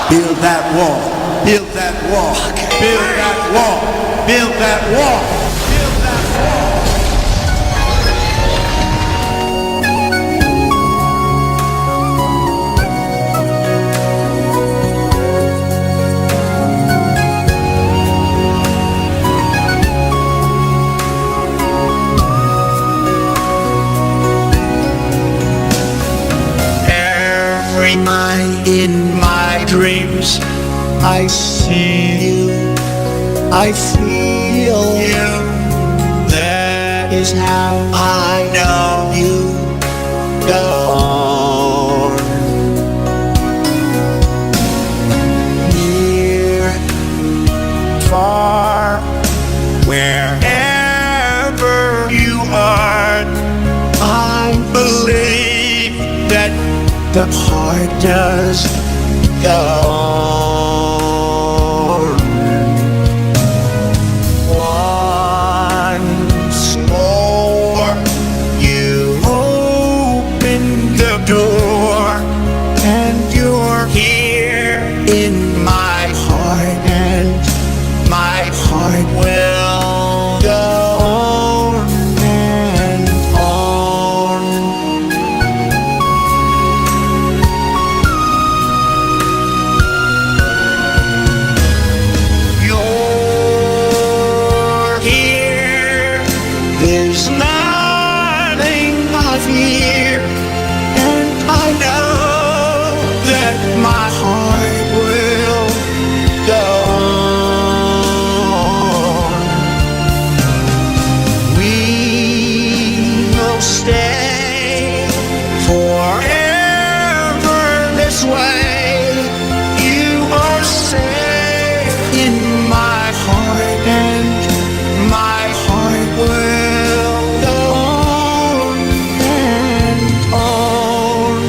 Build that wall, build that wall, build that wall, build that wall, build that wall. Every night in my dreams I see you, I feel you. That is how I know you go on. Near, far, wherever you are, I believe that the heart does go on. Once more, you open the door, and you're here in my heart, and my heart will go on and on. You're here, there's nothing I fear, and I know that my heart will go on. We will stay forever this way. You are safe in my heart, and my heart will go on and on.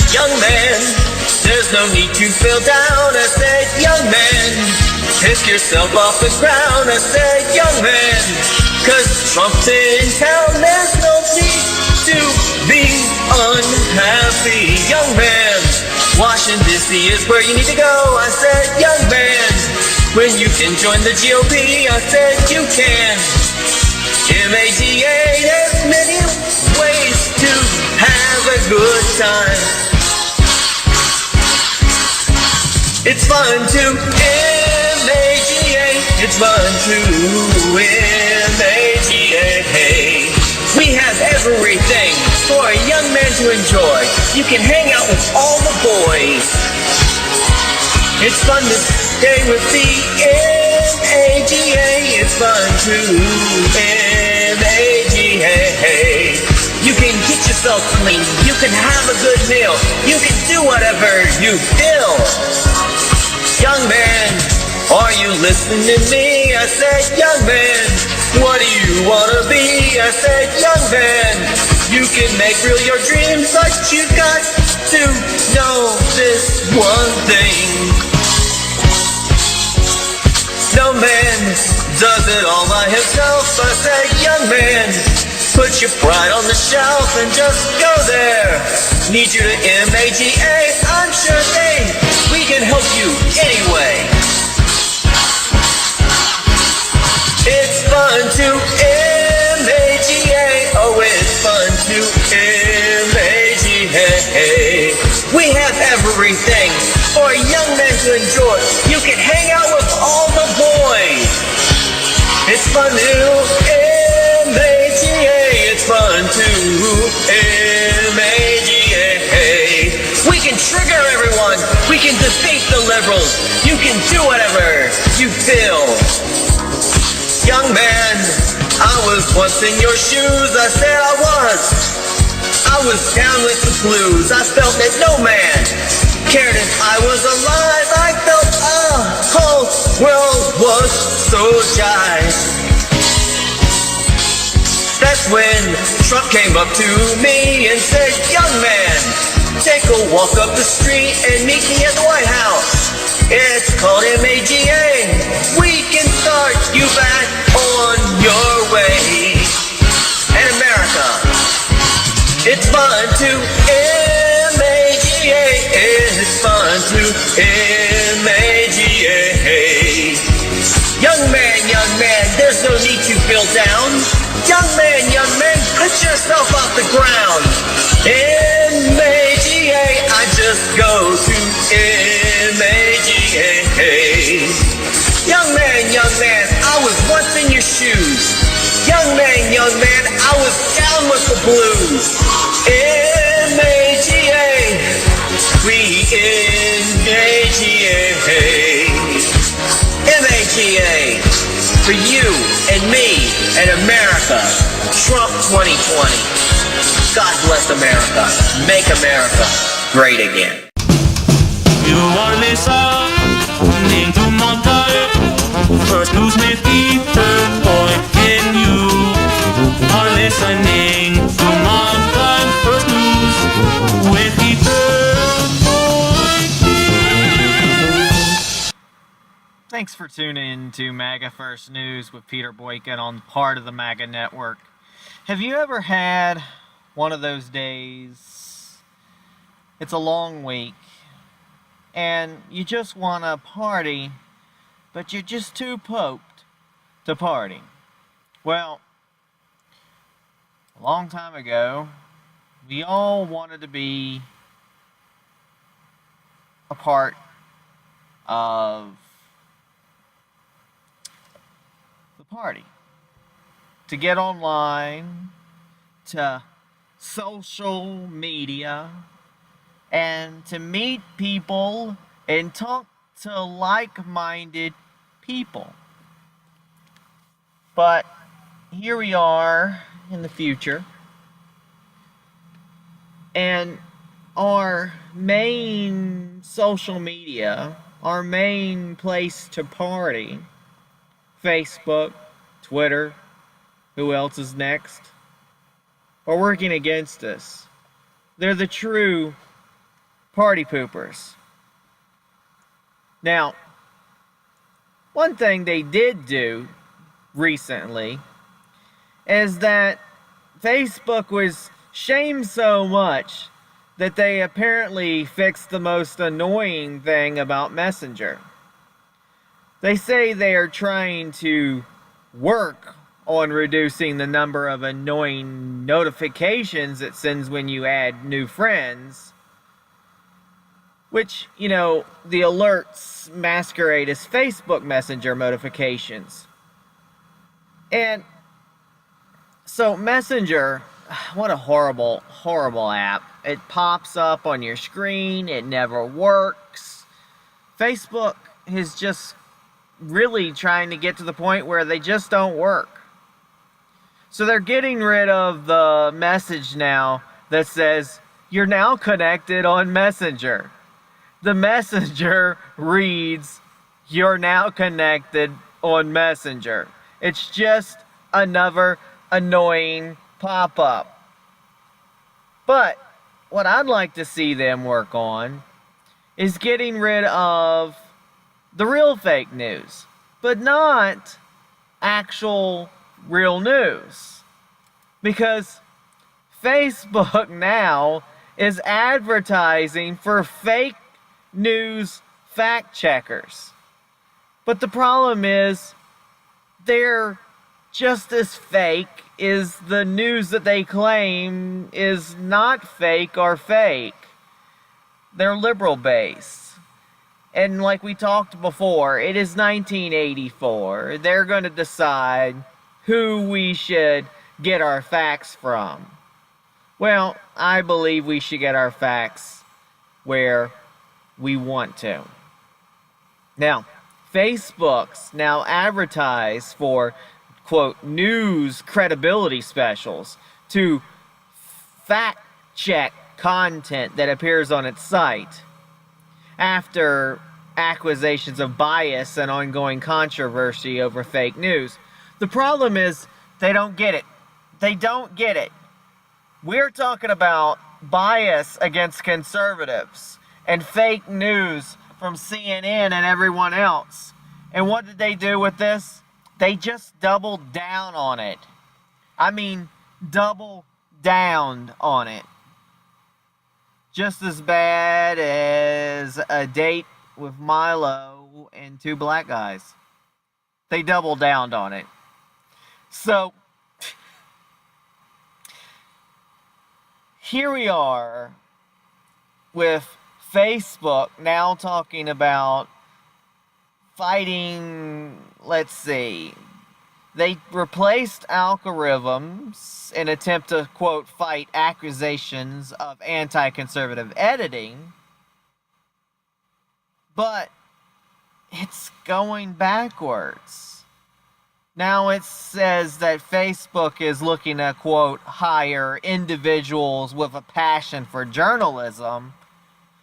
Young man, there's no need to feel down. I said, young man, pick yourself off the ground. I said, young man, cause Trump's in town. There's no need to be unhappy. Young man, Washington D.C. is where you need to go. I said, young man, when you can join the GOP. I said, you can. MAGA, there's many ways to have a good time. It's fun to MAGA. It's fun to MAGA. We have everything for a young man to enjoy. You can hang out with all the boys. It's fun to stay with the MAGA. It's fun to MAGA. You can get yourself clean. You can have a good meal. You can do whatever you feel. Young man, are you listening to me? I said, young man, what do you want to be? I said, young man, you can make real your dreams, but you got to know this one thing. No man does it all by himself. I said, young man, put your pride on the shelf and just go there. Need you to MAGA, I'm sure we can help you anyway. It's fun to MAGA, oh it's fun to MAGA. We have everything for a young man to enjoy. You can hang out with all the boys. It's fun to MAGA, it's fun to MAGA. We can trigger everyone. We can defeat the liberals. You can do whatever you feel. Young man, I was once in your shoes. I said I was down with the blues. I felt that no man cared if I was alive. I felt the whole world was so apologize. That's when Trump came up to me and said, young man, take a walk up the street and meet me at the White House. It's called MAGA. We can start you back on your way. And America, it's fun to MAGA. It's fun to MAGA. Young man, there's no need to feel down. Young man, put yourself off the ground. MAGA, I just go to MAGA. Young man, I was once in your shoes. Young man, I was down with the blues. MAGA, we in MAGA. MAGA, for you and me and America. Trump 2020. God bless America. Make America great again. You are listening to Maga First News with Peter Boykin June. Are listening to Maga First News with Peter Boykin. Thanks for tuning in to Maga First News with Peter Boykin on part of the Maga Network. Have you ever had one of those days? It's a long week, and you just want to party, but you're just too poked to party. Well, a long time ago, we all wanted to be a part of the party. To get online, to social media, and to meet people and talk to like-minded people. But here we are in the future, and our main social media, our main place to party, Facebook, Twitter, who else is next, are working against us. They're the true party poopers. Now, one thing they did do recently is that Facebook was shamed so much that they apparently fixed the most annoying thing about Messenger. They say they are trying to work on reducing the number of annoying notifications it sends when you add new friends, which, you know, the alerts masquerade as Facebook Messenger notifications. And so Messenger, what a horrible, horrible app. It pops up on your screen, it never works. Facebook is just really trying to get to the point where they just don't work. So they're getting rid of the message now that says, you're now connected on Messenger. The messenger reads, you're now connected on Messenger. It's just another annoying pop-up. But what I'd like to see them work on is getting rid of the real fake news, but not actual real news. Because Facebook now is advertising for fake news fact checkers. But the problem is, they're just as fake as the news that they claim is not fake or fake. They're liberal based. And like we talked before, it is 1984. They're going to decide who we should get our facts from. Well, I believe we should get our facts where we want to. Now, Facebook's now advertise for, quote, news credibility specials to fact check content that appears on its site after accusations of bias and ongoing controversy over fake news. The problem is they don't get it. They don't get it. We're talking about bias against conservatives and fake news from CNN and everyone else. And what did they do with this? They just doubled down on it. I mean, double down on it. Just as bad as a date with Milo and two black guys. They doubled down on it. So, here we are with Facebook now talking about fighting, let's see, they replaced algorithms in an attempt to, quote, fight accusations of anti-conservative editing, but it's going backwards. Now it says that Facebook is looking to, quote, hire individuals with a passion for journalism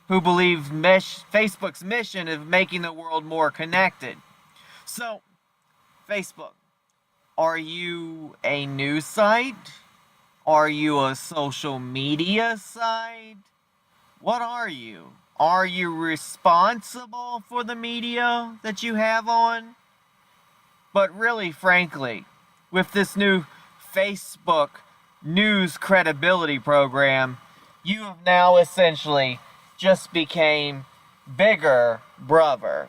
who believe Facebook's mission is making the world more connected. So, Facebook, are you a news site? Are you a social media site? What are you? Are you responsible for the media that you have on? But really, frankly, with this new Facebook news credibility program, you have now essentially just became Bigger Brother.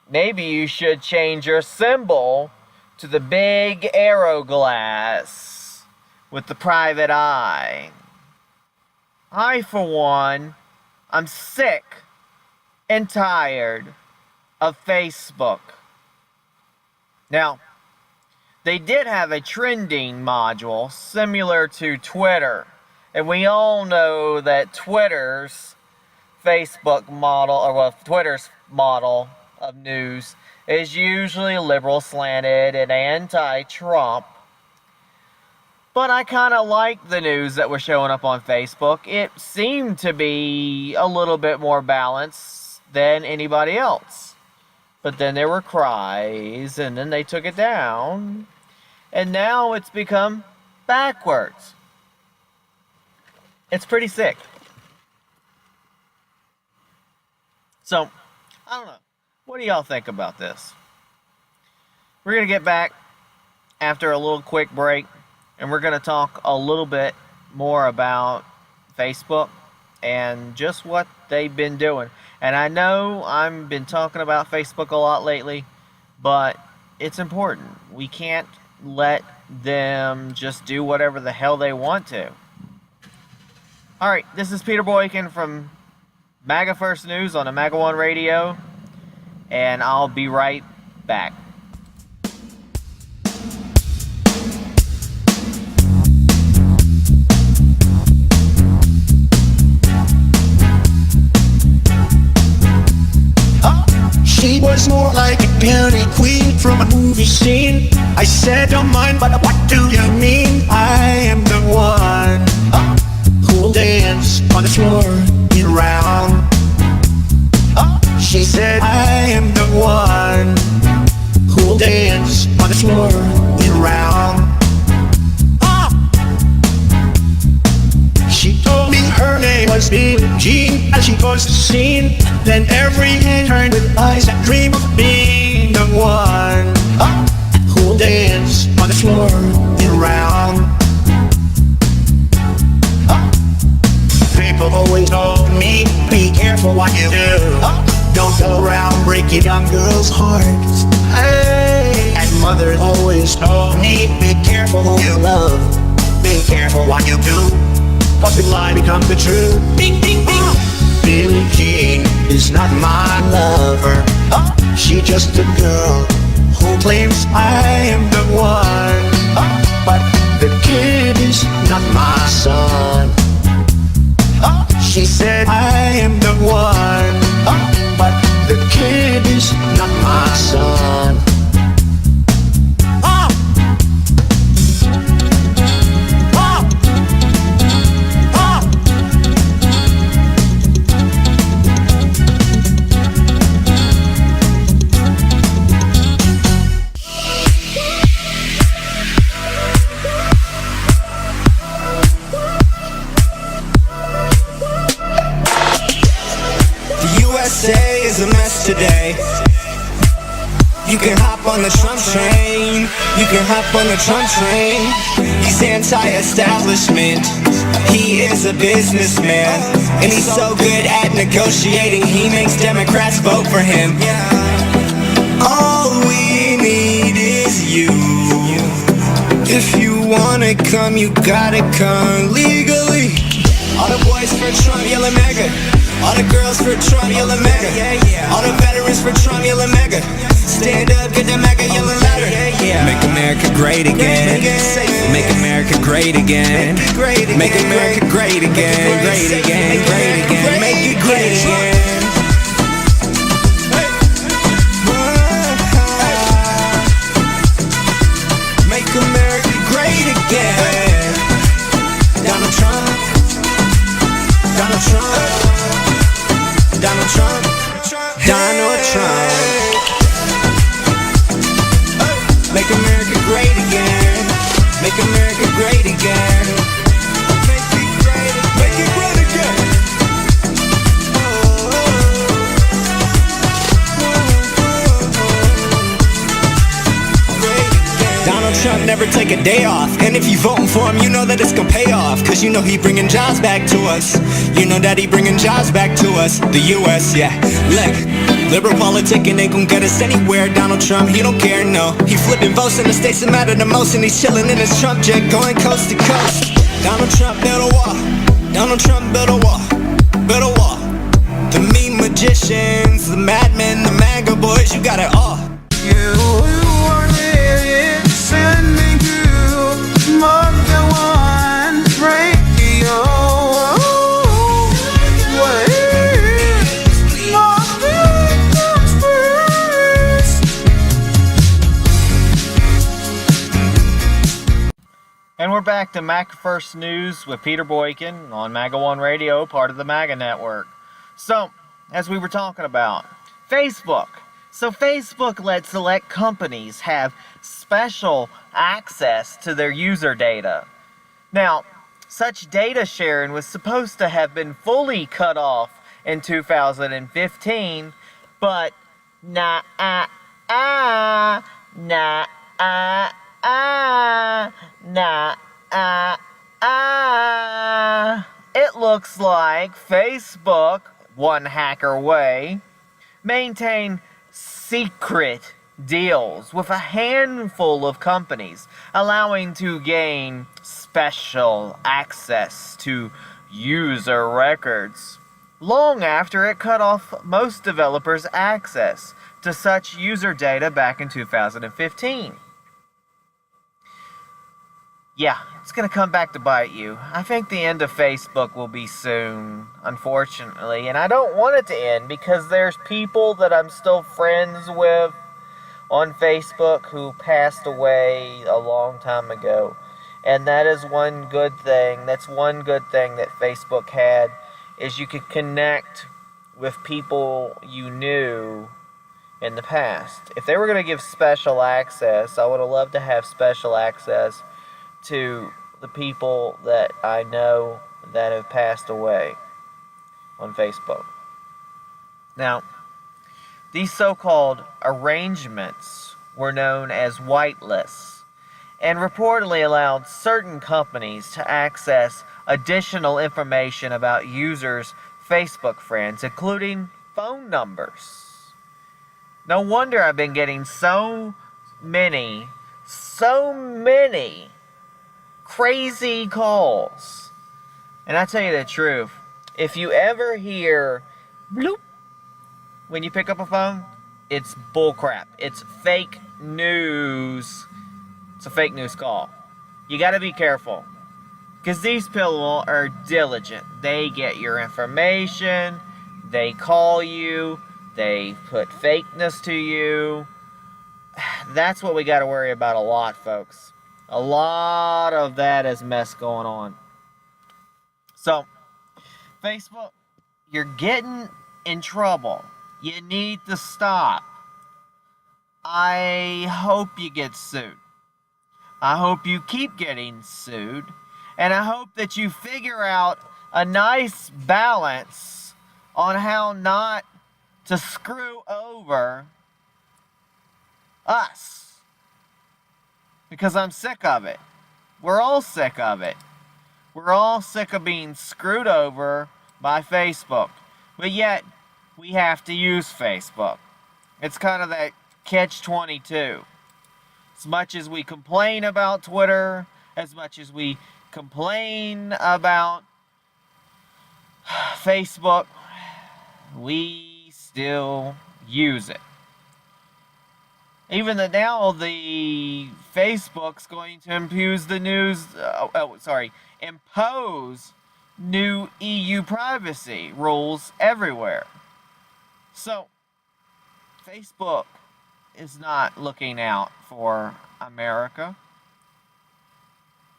Maybe you should change your symbol to the big arrow glass with the private eye. I, for one, I'm sick and tired of Facebook. Now, they did have a trending module similar to Twitter. And we all know that Twitter's Facebook model, or well, Twitter's model of news is usually liberal slanted and anti-Trump. But I kind of liked the news that was showing up on Facebook. It seemed to be a little bit more balanced than anybody else. But then there were cries, and then they took it down. And now it's become backwards. It's pretty sick. So, I don't know. What do y'all think about this? We're going to get back after a little quick break, and we're going to talk a little bit more about Facebook and just what they've been doing. And I know I've been talking about Facebook a lot lately, but it's important. We can't let them just do whatever the hell they want to. Alright, this is Peter Boykin from Maga First News on the Maga 1 Radio, and I'll be right back. She was more like a beauty queen from a movie scene. I said, don't mind, but what do you mean? I am the one who'll dance on the floor in round. She said, I am the one who'll dance on the floor in round. She told me her name was Peter June as she crossed the scene. Then every hand turned with eyes that dream of being the one who'll dance on the floor in round. People always told me, be careful what you do. Don't go around breaking young girls' hearts. Hey. And mother always told me, be careful who you love. Be careful what you do. Cause the lie becomes the truth. Ding, ding, ding. Billie Jean is not my lover. She's just a girl who claims I am the one. But the kid is not my son. She said I am the one. But the kid is not my son. USA is a mess today. You can hop on the Trump train. You can hop on the Trump train. He's anti-establishment. He is a businessman. And he's so good at negotiating, he makes Democrats vote for him. All we need is you. If you wanna come, you gotta come legally. All the boys for Trump yelling MAGA. All the girls for Trump yelling MAGA. All the veterans for Trump yelling MAGA. Stand up, get that MAGA yelling louder. Make America great again. Make America great again. Make America great again. Great again, great again. Make it great again. Make America great again. Donald Trump. Donald Trump. Donald Trump. Donald Trump. Make America great again. Make America great again. Make it great again. Make it great again. Donald Trump never take a day off. And if you voting for him, you know that it's gonna pay off. Cause you know he bringing jobs back to us. You know that he bringing jobs back to us. The US, yeah. Look, liberal politicking ain't gonna get us anywhere. Donald Trump, he don't care, no. He flipping votes in the states that matter the most. And he's chilling in his Trump jet going coast to coast. Donald Trump built a wall. Donald Trump built a wall. Built a wall. The meme magicians, the madmen, the MAGA boys, you got it all. Sending you Maga One Radio. Maga First. And we're back to Maga First News with Peter Boykin on Maga One Radio, part of the MAGA network. So, as we were talking about, Facebook. So Facebook lets select companies have special access to their user data. Now, such data sharing was supposed to have been fully cut off in 2015, but it looks like Facebook, one hacker way, maintained secret deals with a handful of companies, allowing to gain special access to user records, long after it cut off most developers' access to such user data back in 2015. Yeah, it's going to come back to bite you. I think the end of Facebook will be soon, unfortunately. And I don't want it to end because there's people that I'm still friends with on Facebook who passed away a long time ago. And that is one good thing. That's one good thing that Facebook had, is you could connect with people you knew in the past. If they were going to give special access, I would have loved to have special access to the people that I know that have passed away on Facebook. Now, these so-called arrangements were known as whitelists and reportedly allowed certain companies to access additional information about users' Facebook friends, including phone numbers. No wonder I've been getting so many crazy calls. And I tell you the truth, if you ever hear bloop when you pick up a phone, it's bullcrap. It's fake news. It's a fake news call. You gotta be careful, because these people are diligent. They get your information, they call you, they put fakeness to you. That's what we gotta worry about a lot, folks. A lot of that is mess going on. So, Facebook, you're getting in trouble. You need to stop. I hope you get sued. I hope you keep getting sued. And I hope that you figure out a nice balance on how not to screw over us. Because I'm sick of it. We're all sick of it. We're all sick of being screwed over by Facebook. But yet, we have to use Facebook. It's kind of that catch-22. As much as we complain about Twitter, as much as we complain about Facebook, we still use it. Even now, the Facebook's going to impose new EU privacy rules everywhere. So, Facebook is not looking out for America.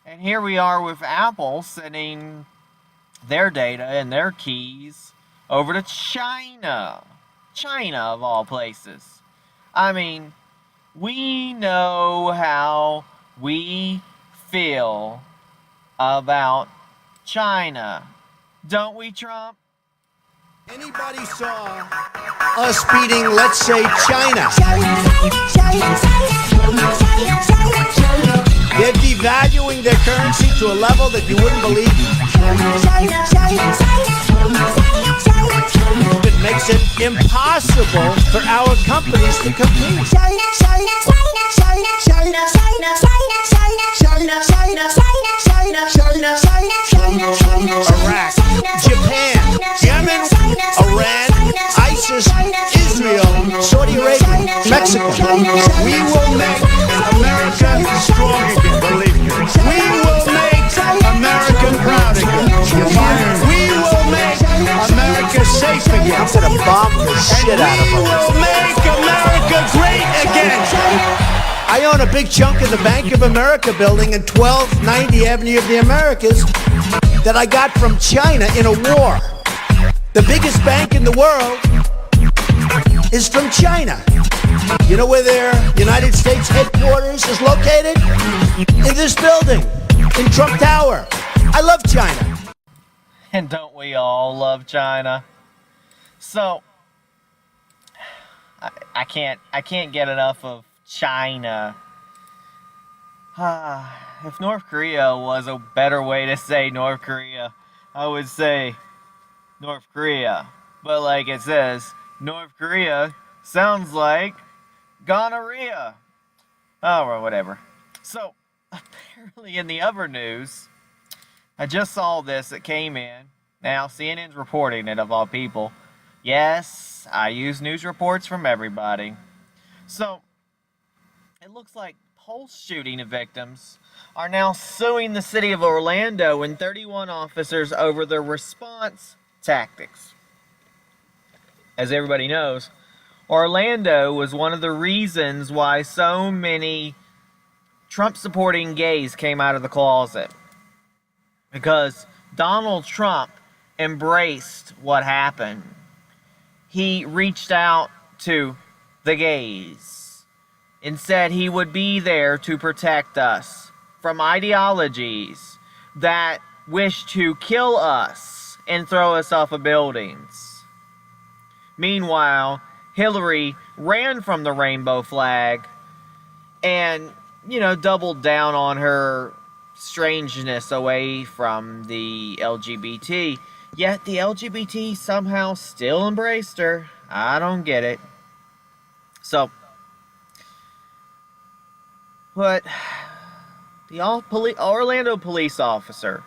And here we are with Apple sending their data and their keys over to China. China, of all places. I mean, we know how we feel about China. Don't we, Trump? Anybody saw us beating, let's say, China? They're devaluing their currency to a level that you wouldn't believe. It makes it impossible for our companies to compete. Iraq, Japan, Yemen, Iran, ISIS, Israel, Saudi Arabia, Mexico. We will make America strong again, believe me. We will make America proud again. We will make America safe again. I'm gonna bomb the shit out of them. We will make America great again. I own a big chunk of the Bank of America building in 1290 Avenue of the Americas that I got from China in a war. The biggest bank in the world is from China. You know where their United States headquarters is located? In this building, in Trump Tower. I love China. And don't we all love China? So, I can't get enough of China. If North Korea was a better way to say North Korea, I would say North Korea. But like it says, North Korea sounds like gonorrhea. Oh, well, whatever. So, apparently in the other news, I just saw this. It came in. Now, CNN's reporting it, of all people. Yes, I use news reports from everybody. So, it looks like Pulse shooting victims are now suing the city of Orlando and 31 officers over their response tactics. As everybody knows, Orlando was one of the reasons why so many Trump-supporting gays came out of the closet. Because Donald Trump embraced what happened. He reached out to the gays and said he would be there to protect us from ideologies that wish to kill us and throw us off of buildings. Meanwhile, Hillary ran from the rainbow flag and, doubled down on her strangeness away from the LGBT. Yet the LGBT somehow still embraced her. I don't get it. So, but the Orlando police officer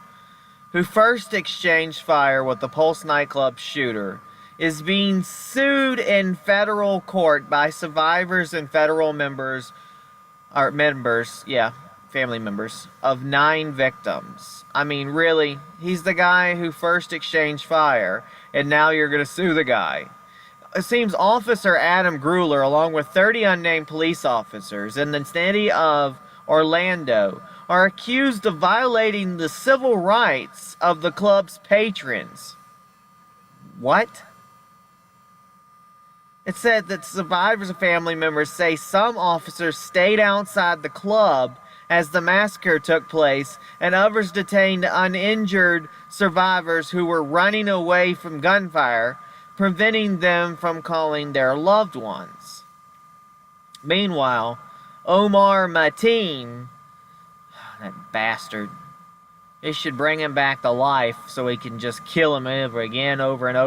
who first exchanged fire with the Pulse nightclub shooter is being sued in federal court by survivors and federal family members of 9 victims. I mean, really, he's the guy who first exchanged fire, and now you're going to sue the guy. It seems Officer Adam Gruler, along with 30 unnamed police officers in the city of Orlando, are accused of violating the civil rights of the club's patrons. What? It said that survivors and family members say some officers stayed outside the club as the massacre took place, and others detained uninjured survivors who were running away from gunfire. preventing them from calling their loved ones. Meanwhile, Omar Mateen, that bastard, they should bring him back to life so he can just kill him over and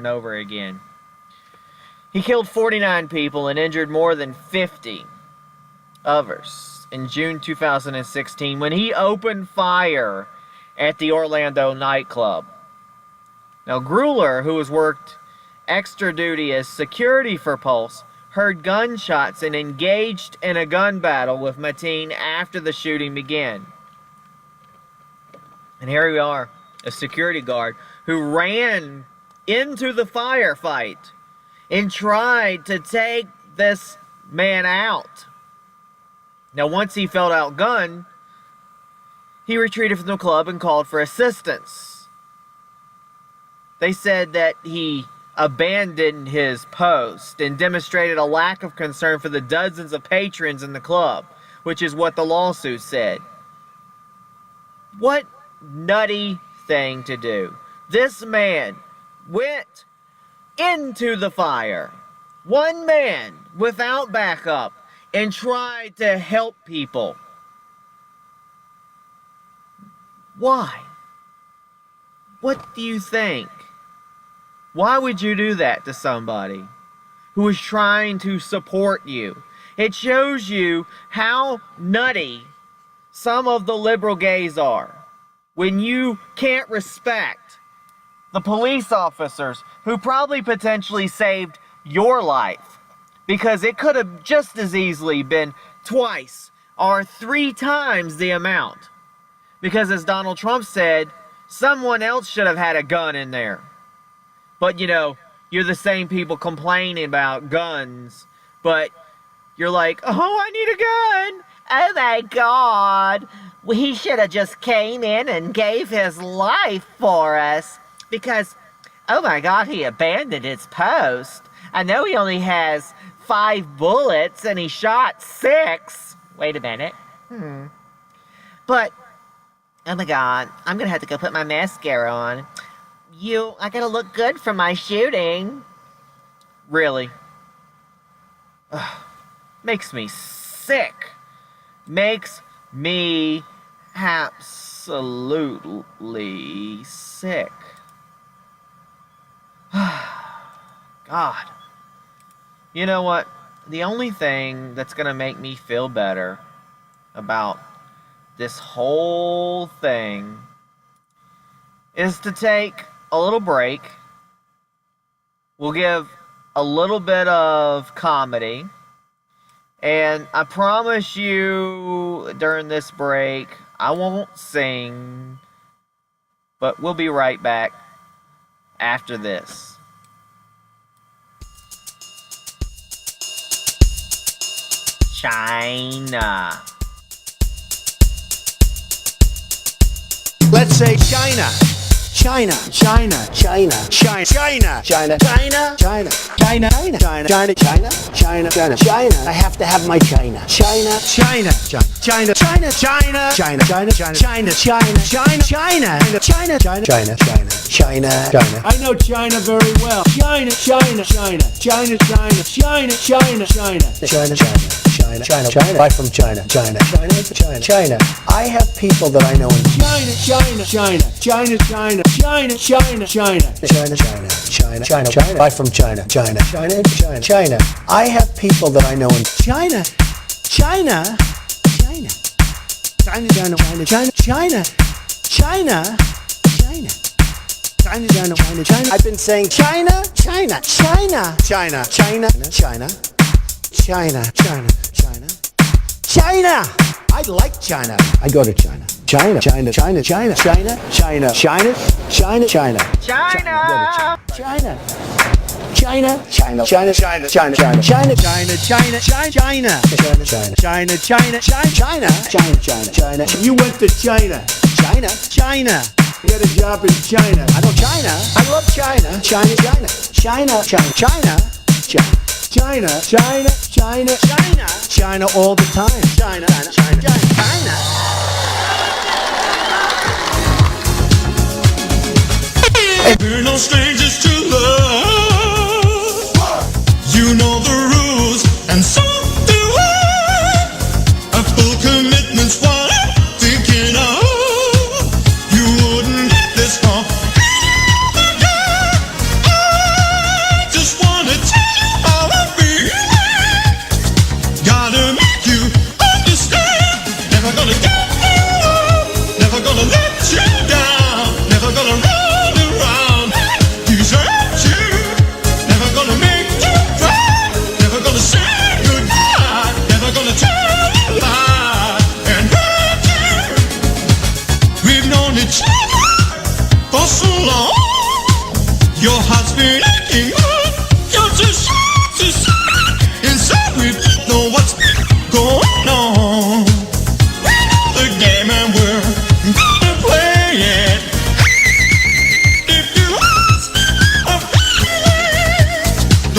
over again. He killed 49 people and injured more than 50 others in June 2016 when he opened fire at the Orlando nightclub. Now, Grueller, who has worked extra duty as security for Pulse, heard gunshots and engaged in a gun battle with Mateen after the shooting began. And here we are, a security guard who ran into the firefight and tried to take this man out. Now, once he felt outgunned, he retreated from the club and called for assistance. They said that he abandoned his post and demonstrated a lack of concern for the dozens of patrons in the club, which is what the lawsuit said. What nutty thing to do. This man went into the fire, one man without backup, and tried to help people. Why? What do you think? Why would you do that to somebody who is trying to support you? It shows you how nutty some of the liberal gays are when you can't respect the police officers who probably potentially saved your life, because it could have just as easily been twice or 3 times the amount. Because as Donald Trump said, someone else should have had a gun in there. But you know, you're the same people complaining about guns, but you're like, oh, I need a gun. Oh my God. Well, he should have just came in and gave his life for us. Because, oh my God, he abandoned his post. I know he only has 5 bullets and he shot 6. Wait a minute. But, oh my God, I'm going to have to go put my mascara on. I gotta look good for my shooting. Really? Ugh. Makes me sick. Makes me absolutely sick. God. You know what? The only thing that's gonna make me feel better about this whole thing is to take a little break. We'll give a little bit of comedy. And I promise you, during this break, I won't sing. But we'll be right back after this. China. Let's say China. China. China. China. China. China. China. China. China. China. China. China. China. China. China. China. I have to have my China. China. China. China. China. China. China. China. China. China. China. China. China. China. China. China. China. China. China. I know China very well. China. China. China. China. China. China. China. China. China. China. China, China, China, buy from China, China, China, China, China. I have people that I know in China, China, China, China, China, China, China, China, China, China, China, China, China, buy from China, China, China, China, China. I have people that I know in China, China, China, China, China, China, China, China, China. China, China, China, China. I've been saying China, China, China, China, China, China, China, China, China, China. I like China. I go to China. China, China, China, China, China, China, China, China, China, China. China. China, China, China, China, China, China, China, China, China, China, China, China, China, China, China, China, China, China. You went to China. China, China. Get a job in China. I know China. I love China. China, China, China, China, China, China. China, China, China, China, China all the time. China, China, China, China. We're no strangers to love.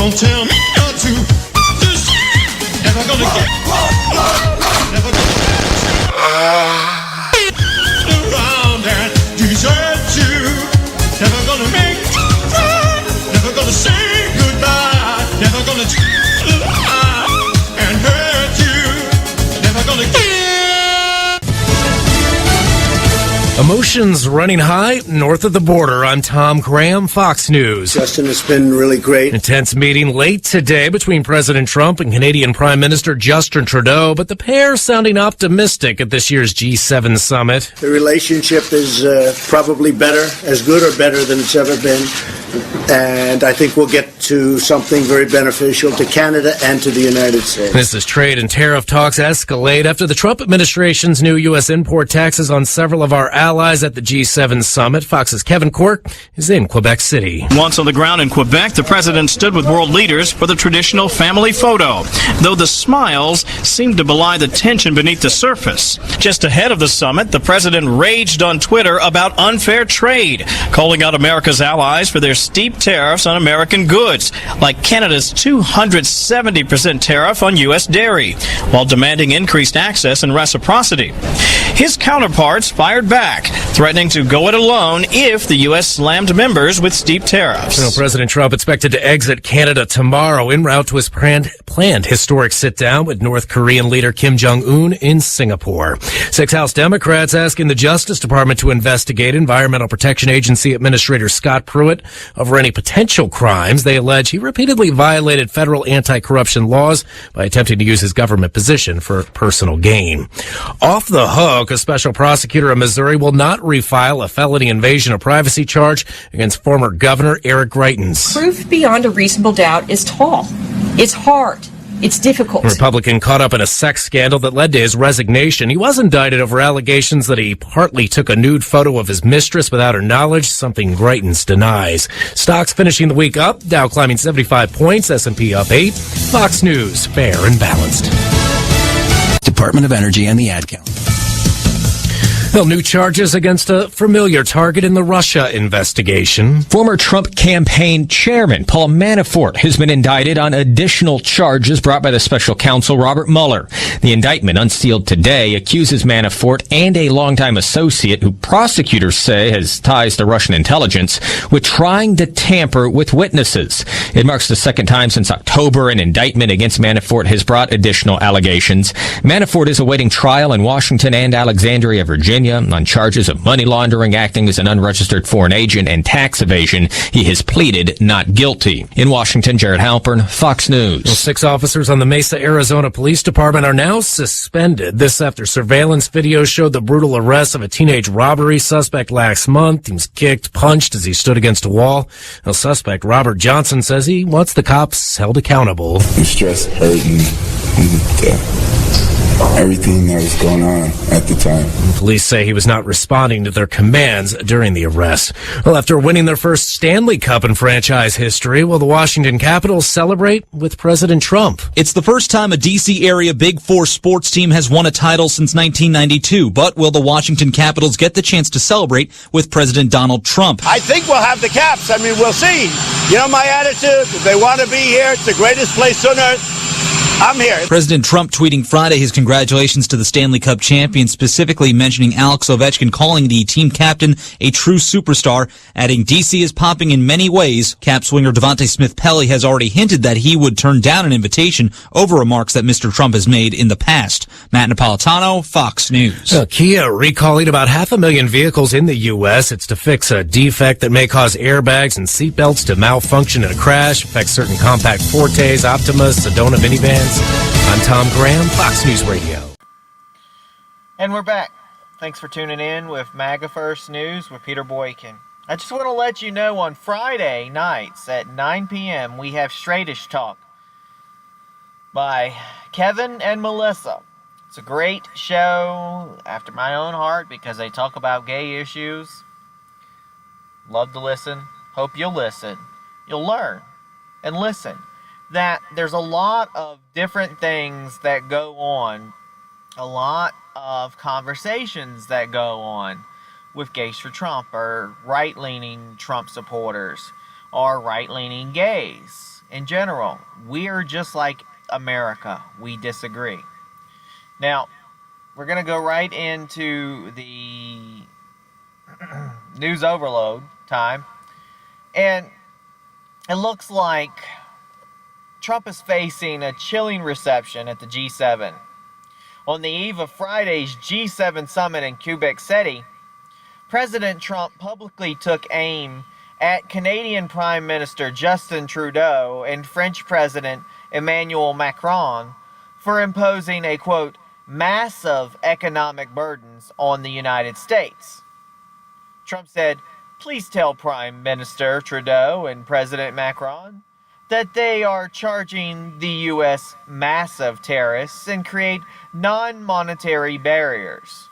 Don't tell me not to. This never gonna get. Never gonna around and desert you. Never gonna make you cry. Never gonna say goodbye. Never gonna lie and hurt you. Never gonna get. Emotions running high north of the border. I'm Tom Graham, Fox News. Justin, it's been really great. Intense meeting late today between President Trump and Canadian Prime Minister Justin Trudeau, but the pair sounding optimistic at this year's G7 summit. The relationship is probably better, as good or better than it's ever been. And I think we'll get to something very beneficial to Canada and to the United States. This is trade and tariff talks escalate after the Trump administration's new U.S. import taxes on several of our allies at the G7 summit. Fox's Kevin Quirk is in Quebec City. Once on the ground in Quebec, the president stood with world leaders for the traditional family photo, though the smiles seemed to belie the tension beneath the surface. Just ahead of the summit, the president raged on Twitter about unfair trade, calling out America's allies for their steep tariffs on American goods, like Canada's 270% tariff on U.S. dairy, while demanding increased access and reciprocity. His counterparts fired back, threatening to go it alone if the U.S. slammed members with steep tariffs. Well, President Trump expected to exit Canada tomorrow en route to his planned historic sit-down with North Korean leader Kim Jong-un in Singapore. 6 House Democrats asking the Justice Department to investigate Environmental Protection Agency Administrator Scott Pruitt over any potential crimes they allege he repeatedly violated federal anti-corruption laws by attempting to use his government position for personal gain. Off the hook, a special prosecutor in Missouri will not refile a felony invasion of privacy charge against former Governor Eric Greitens. Proof beyond a reasonable doubt is tall. It's hard. It's difficult. A Republican caught up in a sex scandal that led to his resignation. He was indicted over allegations that he partly took a nude photo of his mistress without her knowledge, something Greitens denies. Stocks finishing the week up, Dow climbing 75 points, S&P up 8. Fox News, fair and balanced. Department of Energy and the ad count. Well, new charges against a familiar target in the Russia investigation. Former Trump campaign chairman Paul Manafort has been indicted on additional charges brought by the special counsel Robert Mueller. The indictment, unsealed today, accuses Manafort and a longtime associate who prosecutors say has ties to Russian intelligence with trying to tamper with witnesses. It marks the second time since October an indictment against Manafort has brought additional allegations. Manafort is awaiting trial in Washington and Alexandria, Virginia, on charges of money laundering, acting as an unregistered foreign agent, and tax evasion. He has pleaded not guilty. In Washington, Jared Halpern, Fox News. Well, 6 officers on the Mesa, Arizona Police Department are now suspended. This after surveillance video showed the brutal arrest of a teenage robbery suspect last month. He was kicked, punched as he stood against a wall. The suspect, Robert Johnson, says he wants the cops held accountable. The stress, hurting, everything that was going on at the time. Police say he was not responding to their commands during the arrest. Well, after winning their first Stanley Cup in franchise history, will the Washington Capitals celebrate with President Trump? It's the first time a D.C. area Big Four sports team has won a title since 1992, but will the Washington Capitals get the chance to celebrate with President Donald Trump? I think we'll have the Caps. I mean, we'll see. You know my attitude. If they want to be here, it's the greatest place on earth. I'm here. President Trump tweeting Friday his congratulations to the Stanley Cup champions, specifically mentioning Alex Ovechkin, calling the team captain a true superstar, adding DC is popping in many ways. Cap swinger Devontae Smith-Pelly has already hinted that he would turn down an invitation over remarks that Mr. Trump has made in the past. Matt Napolitano, Fox News. Kia recalling about 500,000 vehicles in the U.S. It's to fix a defect that may cause airbags and seatbelts to malfunction in a crash, affect certain compact Fortes, Optimas, Sedona minivans. I'm Tom Graham, Fox News Radio. And we're back. Thanks for tuning in with Maga First News with Peter Boykin. I just want to let you know on Friday nights at 9 p.m. we have Straightish Talk by Kevin and Melissa. It's a great show after my own heart because they talk about gay issues. Love to listen. Hope you'll listen. You'll learn and listen. That there's a lot of different things that go on, a lot of conversations that go on with Gays for Trump or right-leaning Trump supporters or right-leaning gays. in general. We are just like America. We disagree. Now, we're going to go right into the news overload time. And it looks like Trump is facing a chilling reception at the G7. On the eve of Friday's G7 summit in Quebec City, President Trump publicly took aim at Canadian Prime Minister Justin Trudeau and French President Emmanuel Macron for imposing a, quote, massive economic burdens on the United States. Trump said, "Please tell Prime Minister Trudeau and President Macron that they are charging the U.S. massive tariffs and create non-monetary barriers."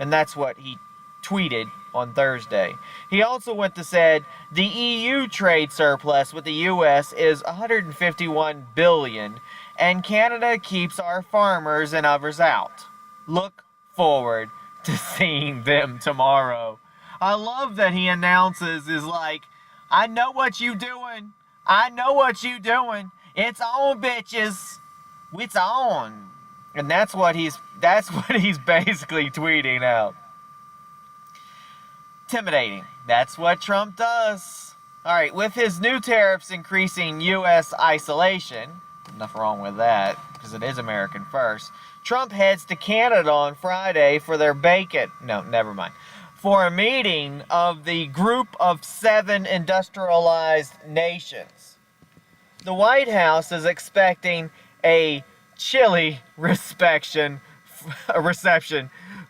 And that's what he tweeted on Thursday. He also went to said, "The EU trade surplus with the U.S. is $151 billion, and Canada keeps our farmers and others out. Look forward to seeing them tomorrow." I love that he announces is like, "I know what you doing. I know what you doing. It's on, bitches. It's on." And that's what he's basically tweeting out. Intimidating. That's what Trump does. All right, with his new tariffs increasing U.S. isolation, nothing wrong with that because it is American first. Trump heads to Canada on Friday for their for a meeting of the Group of 7 industrialized nations. The White House is expecting a chilly reception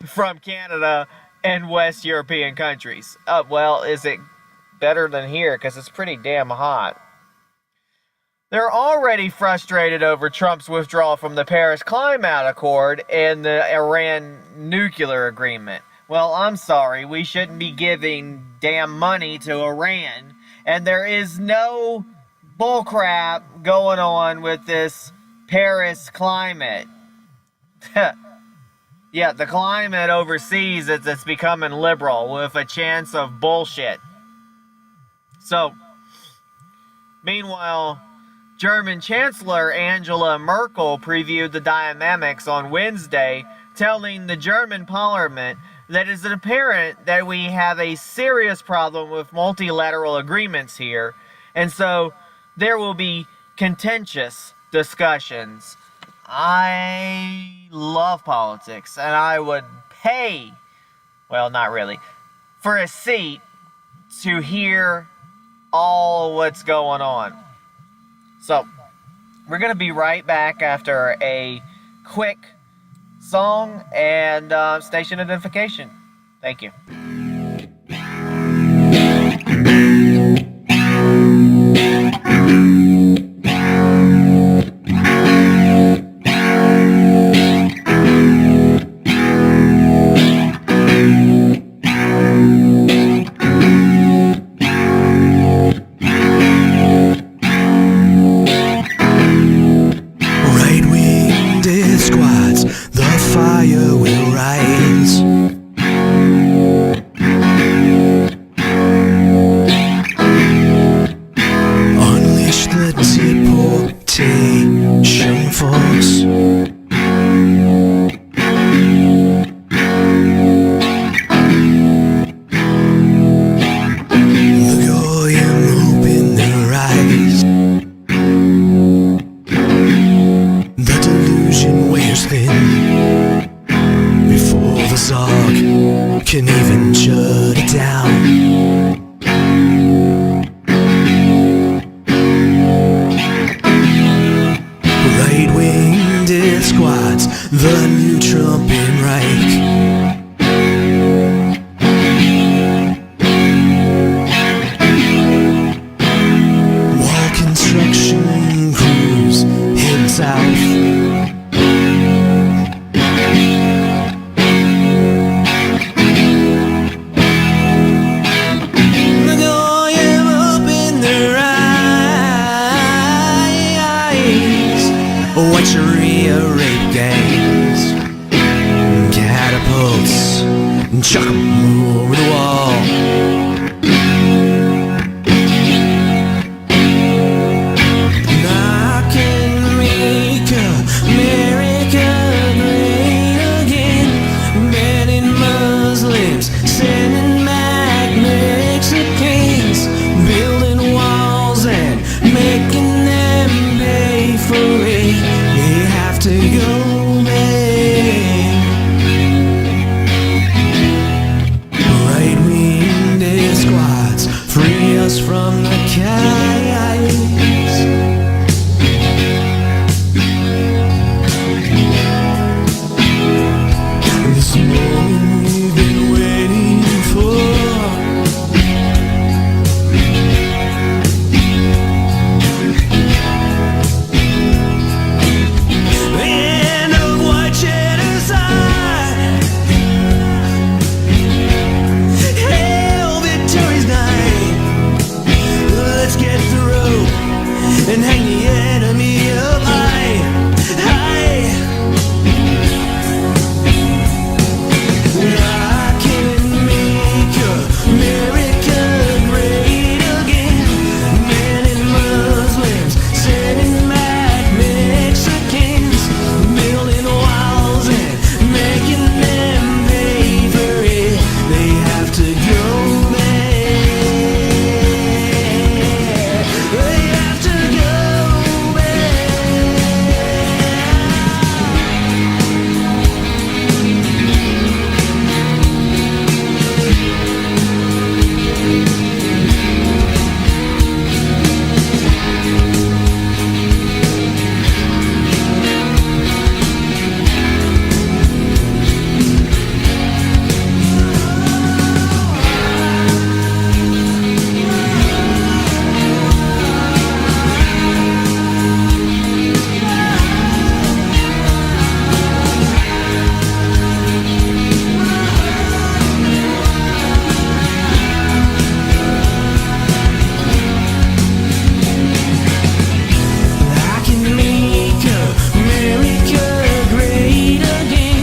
from Canada and West European countries. Well, is it better than here? Because it's pretty damn hot. They're already frustrated over Trump's withdrawal from the Paris Climate Accord and the Iran nuclear agreement. Well, I'm sorry, we shouldn't be giving damn money to Iran. And there is no bullcrap going on with this Paris climate. Yeah, the climate overseas, it's becoming liberal with a chance of bullshit. So, meanwhile, German Chancellor Angela Merkel previewed the dynamics on Wednesday, telling the German parliament that it is apparent that we have a serious problem with multilateral agreements here, and so there will be contentious discussions. I love politics, and I would pay, well, not really, for a seat to hear all what's going on. So, we're going to be right back after a quick song and station identification. Thank you. and making them pay for it. They have to go, man. Right-wing squads, free us from the chaos. This moment we've been waiting for. And hang the enemy up high, high. I can make America great again. Men and Muslims, sending back Mexicans, building walls and making them pay for it. They have to go back. They have to go back. I can make America great again.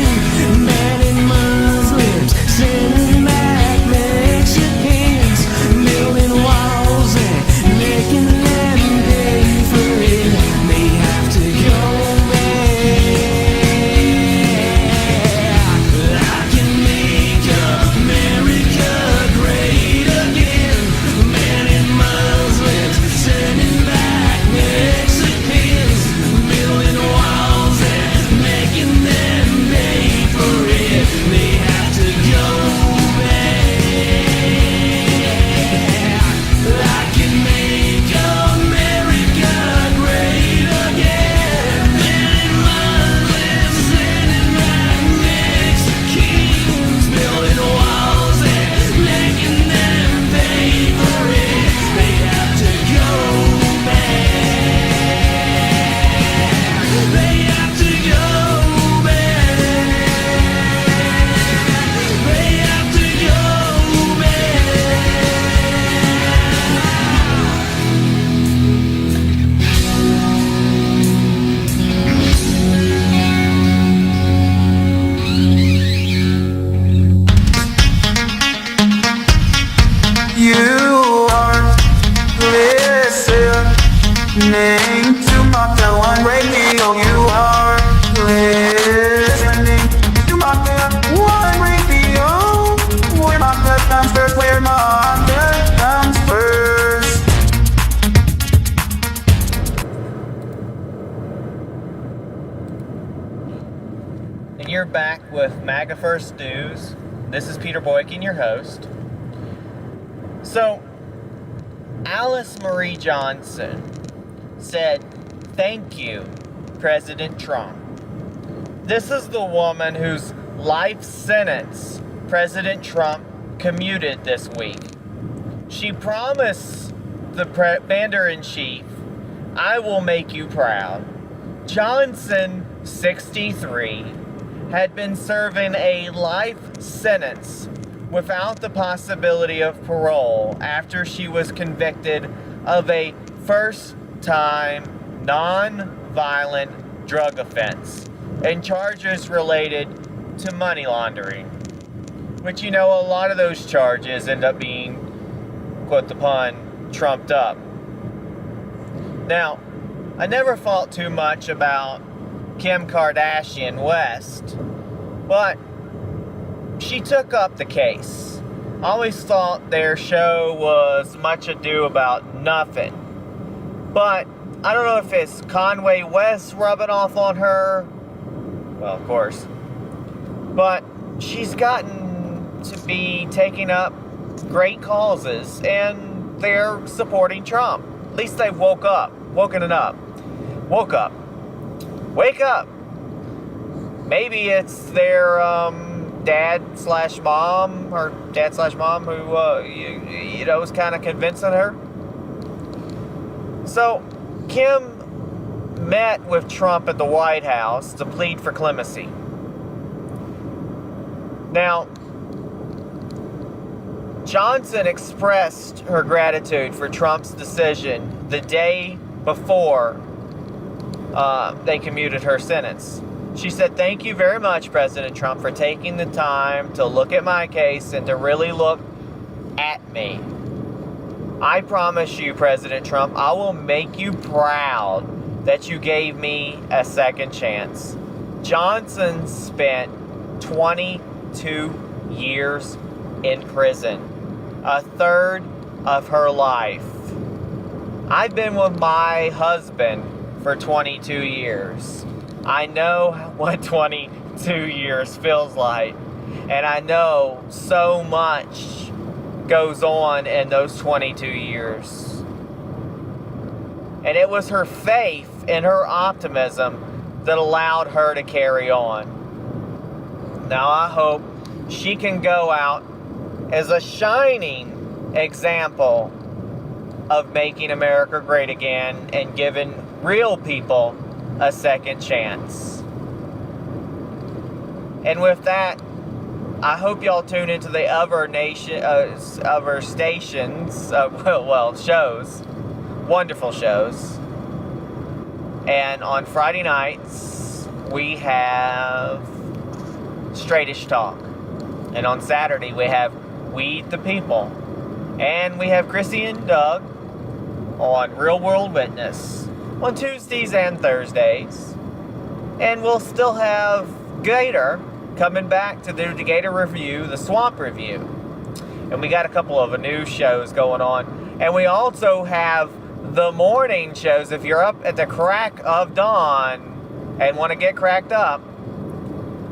Men and Muslims, sending back Mexicans, building walls and making them pay for it. They have to go back. I can make America great again. Men and Muslims, sending back Mexicans, building walls and making them pay for it. They have to go back. I can make America great again. Men and Muslims, sending back Mexicans, building walls and making them pay for it. They have to go back. They have to go back. They have to go back. You are listening to Maga One Radio. You are listening to Maga One Radio. Where Maga comes first, where Maga comes first. And you're back with Maga First News. This is Peter Boykin, your host. So, Alice Marie Johnson said, "Thank you, President Trump." This is the woman whose life sentence President Trump commuted this week. She promised the commander-in-chief, "I will make you proud." Johnson, 63, had been serving a life sentence without the possibility of parole after she was convicted of a first-time non-violent drug offense and charges related to money laundering. Which, you know, a lot of those charges end up being, quote the pun, trumped up. Now, I never thought too much about Kim Kardashian West, but she took up the case. I always thought their show was much ado about nothing. But I don't know if it's Conway West rubbing off on her. Well, of course. But she's gotten to be taking up great causes, and they're supporting Trump. At least they've woken up. Wake up. Maybe it's their dad/mom who, is kind of convincing her. So, Kim met with Trump at the White House to plead for clemency. Now, Johnson expressed her gratitude for Trump's decision the day before they commuted her sentence. She said, "Thank you very much, President Trump, for taking the time to look at my case and to really look at me. I promise you, President Trump, I will make you proud that you gave me a second chance." Johnson spent 22 years in prison, a third of her life. I've been with my husband for 22 years. I know what 22 years feels like, and I know so much goes on in those 22 years. And it was her faith and her optimism that allowed her to carry on. Now I hope she can go out as a shining example of making America great again and giving real people a second chance. And with that, I hope y'all tune into the other stations, shows, wonderful shows. And on Friday nights, we have Straightish Talk. And on Saturday, we have Weed the People. And we have Chrissy and Doug on Real World Witness on Tuesdays and Thursdays. And we'll still have Gator coming back to do the Gator Review, the Swamp Review. And we got a couple of new shows going on. And we also have the morning shows. If you're up at the crack of dawn and want to get cracked up,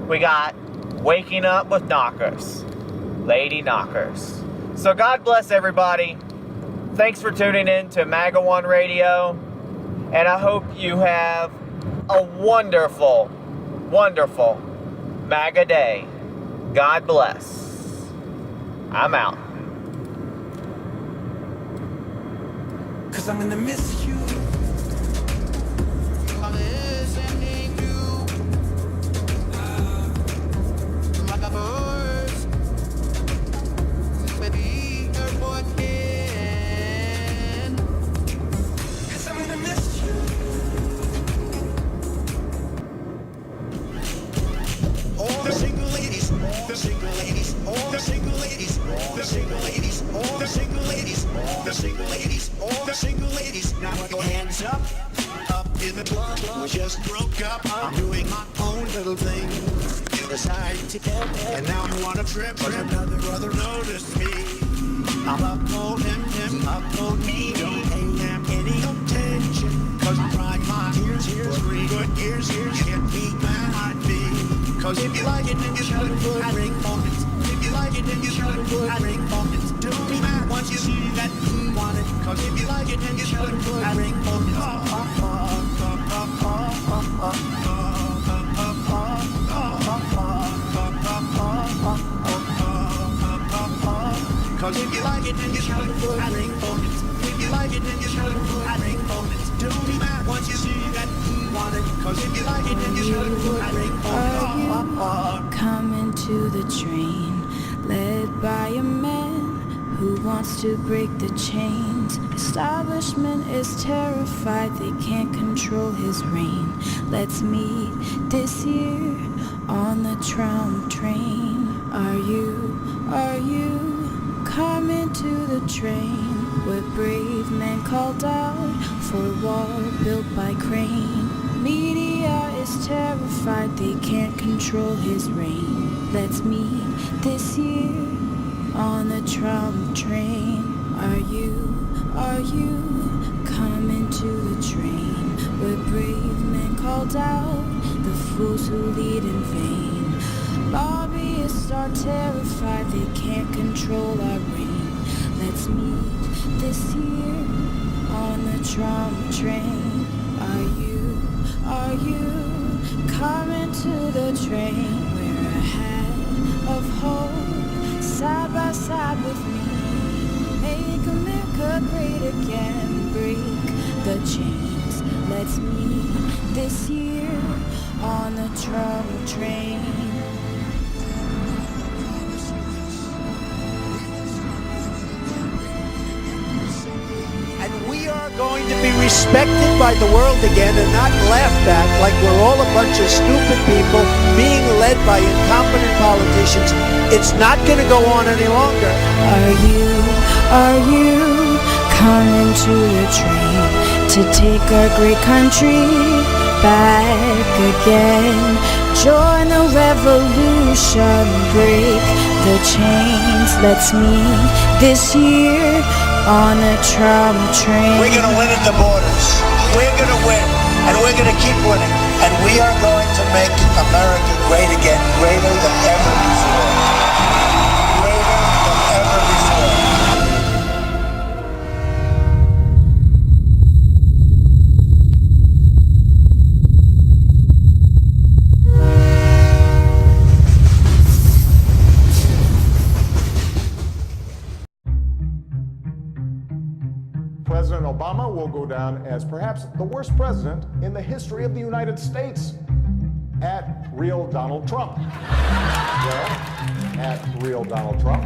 we got Waking Up with Knockers, Lady Knockers. So God bless everybody. Thanks for tuning in to MAGA 1 Radio. And I hope you have a wonderful, wonderful MAGA day. God bless. I'm out. 'Cause I'm gonna miss you. I'm listening to Maga First with Peter Boykin. 'Cause I'm gonna miss you. All the single ladies, the single ladies, all the single ladies, the single ladies, all the single ladies, the single ladies, all the single ladies. Now put your hands up, up in the club. We just broke up. I'm doing my own little thing. You decided to get there, and now you wanna trip. But another brother noticed me. I'll uphold him, uphold me. Don't pay him any attention. 'Cause I'm crying my tears, for 3 good years. You can't be mad at me. 'Cause if you like it, then you should put ring on it. If you like it, then you should put ring on it. Don't be mad once you see that you want it. 'Cause if you like it, then you should put ring on it. 'Cause if you like it, then you should put ring on it. If you like it, then you should put ring on it. Don't be mad once you see that you want it. 'Cause if you like it, then you should put ring on it. Coming to the train, led by a man who wants to break the chains. Establishment is terrified they can't control his reign. Let's meet this year on the Trump train. Are you coming to the train? Where brave men called out for a wall built by crane. Media is terrified they can't control his reign. Let's meet this year on the Trump train. Are you coming to called out, the fools who lead in vain. Lobbyists are terrified, they can't control our reign. Let's meet this year on the Trump train. Are you coming to the train? Wear a hat of hope, side by side with me. Make America great again, break the chains. Let's meet this year on the Trump train. And we are going to be respected by the world again and not laughed at like we're all a bunch of stupid people being led by incompetent politicians. It's not going to go on any longer. Are you coming to the train to take our great country back again? Join the revolution, break the chains. Let's meet this year on a Trump train. We're going to win at the borders. We're going to win, and we're going to keep winning. And we are going to make America great again, greater than ever before. Greater than ever before. President Obama will go down as perhaps the worst president in the history of the United States. At real Donald Trump. Well, at real Donald Trump.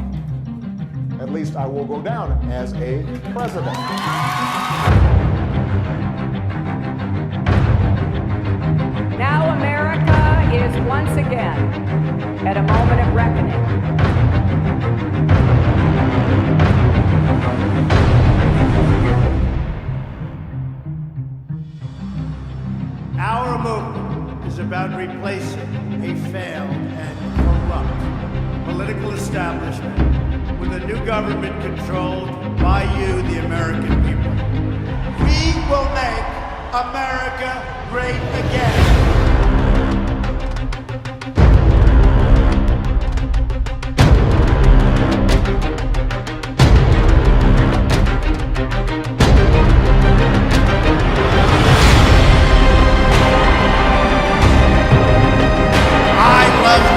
At least I will go down as a president. Now America is once again at a moment of reckoning. Our movement is about replacing a failed and corrupt political establishment with a new government controlled by you, the American people. We will make America great again.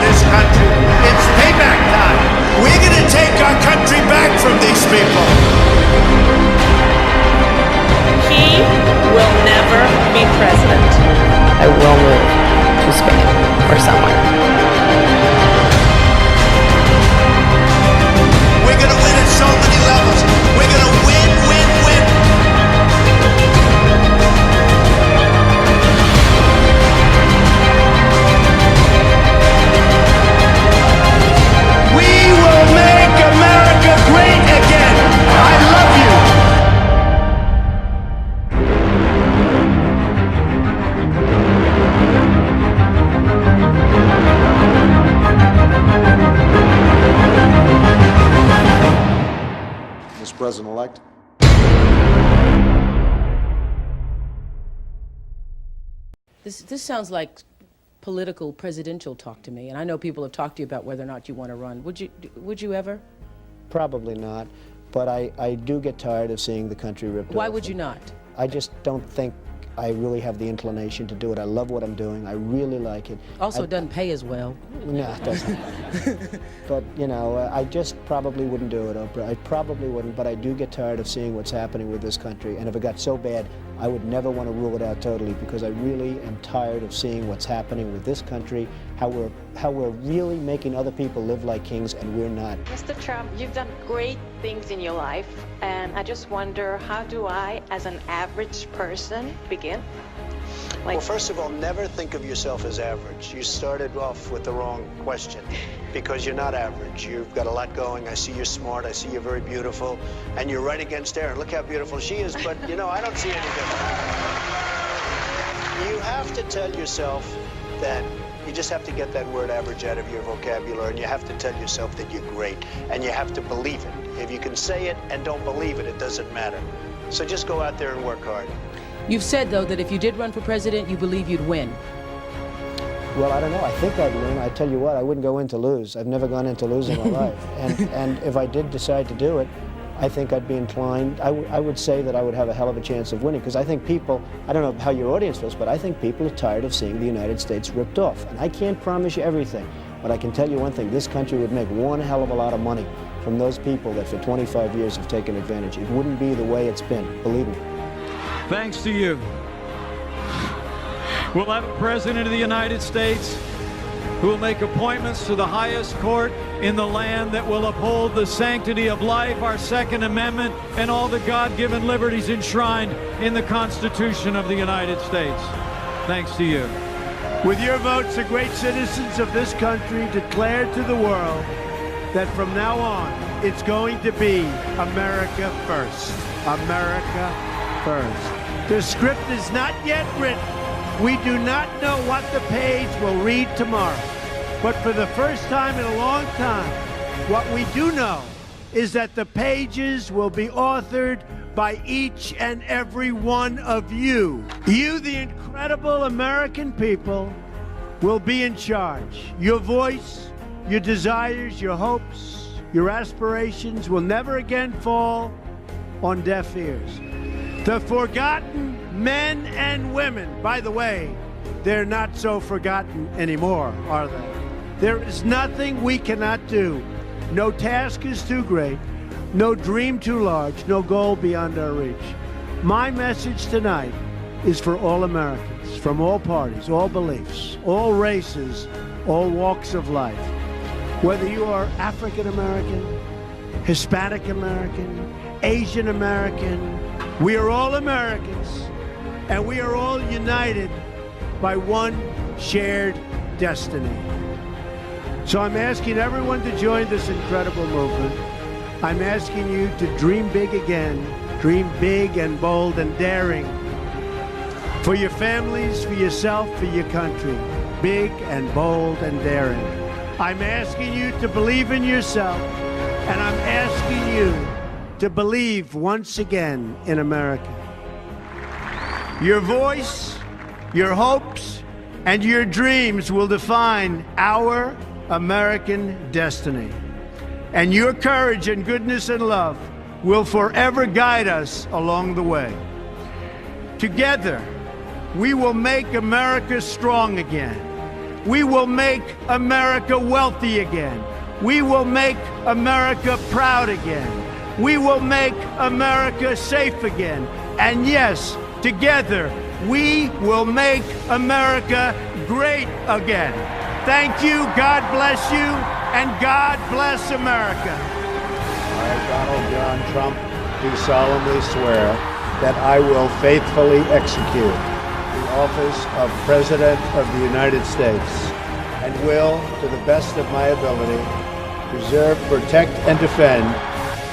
This country. It's payback time. We're going to take our country back from these people. He will never be president. I will move to Spain or somewhere. We're going to win at so many levels. We're going to win, win, win. We will make America great again. I love you. Mr. President-elect. This sounds like political presidential talk to me, and I know people have talked to you about whether or not you want to run. Would you ever? Probably not, but I do get tired of seeing the country ripped off. Why would you not? I just don't think I really have the inclination to do it. I love what I'm doing. I really like it. Also, it doesn't pay as well. No, it doesn't. But, you know, I just probably wouldn't do it, Oprah. I probably wouldn't, but I do get tired of seeing what's happening with this country. And if it got so bad, I would never want to rule it out totally, because I really am tired of seeing what's happening with this country, how we're really making other people live like kings and we're not. Mr. Trump, you've done great things in your life, and I just wonder, how do I, as an average person, begin? Well, first of all, never think of yourself as average. You started off with the wrong question, because you're not average. You've got a lot going. I see you're smart. I see you're very beautiful. And you're right against Erin. Look how beautiful she is, but, you know, I don't see any difference. You have to tell yourself that you just have to get that word average out of your vocabulary, and you have to tell yourself that you're great, and you have to believe it. If you can say it and don't believe it, it doesn't matter. So just go out there and work hard. You've said, though, that if you did run for president, you believe you'd win. Well, I don't know. I think I'd win. I tell you what, I wouldn't go in to lose. I've never gone into losing my life. And if I did decide to do it, I think I'd be inclined, I would say that I would have a hell of a chance of winning, because I think people, I don't know how your audience feels, but I think people are tired of seeing the United States ripped off. And I can't promise you everything, but I can tell you one thing, this country would make one hell of a lot of money from those people that for 25 years have taken advantage. It wouldn't be the way it's been, believe me. Thanks to you, we'll have a president of the United States who will make appointments to the highest court in the land, that will uphold the sanctity of life, our Second Amendment, and all the God-given liberties enshrined in the Constitution of the United States. Thanks to you. With your votes, the great citizens of this country declared to the world that from now on, it's going to be America first. America first. The script is not yet written. We do not know what the page will read tomorrow. But for the first time in a long time, what we do know is that the pages will be authored by each and every one of you. You, the incredible American people, will be in charge. Your voice, your desires, your hopes, your aspirations will never again fall on deaf ears. The forgotten men and women, by the way, they're not so forgotten anymore, are they? There is nothing we cannot do. No task is too great, no dream too large, no goal beyond our reach. My message tonight is for all Americans, from all parties, all beliefs, all races, all walks of life. Whether you are African American, Hispanic American, Asian American, we are all Americans, and we are all united by one shared destiny. So I'm asking everyone to join this incredible movement. I'm asking you to dream big again, dream big and bold and daring. For your families, for yourself, for your country, big and bold and daring. I'm asking you to believe in yourself, and I'm asking you to believe once again in America. Your voice, your hopes, and your dreams will define our American destiny. And your courage and goodness and love will forever guide us along the way. Together, we will make America strong again. We will make America wealthy again. We will make America proud again. We will make America safe again. And yes, together, we will make America great again. Thank you, God bless you, and God bless America. I, Donald John Trump, do solemnly swear that I will faithfully execute the office of President of the United States and will, to the best of my ability, preserve, protect, and defend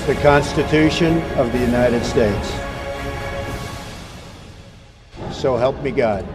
the Constitution of the United States. So help me God.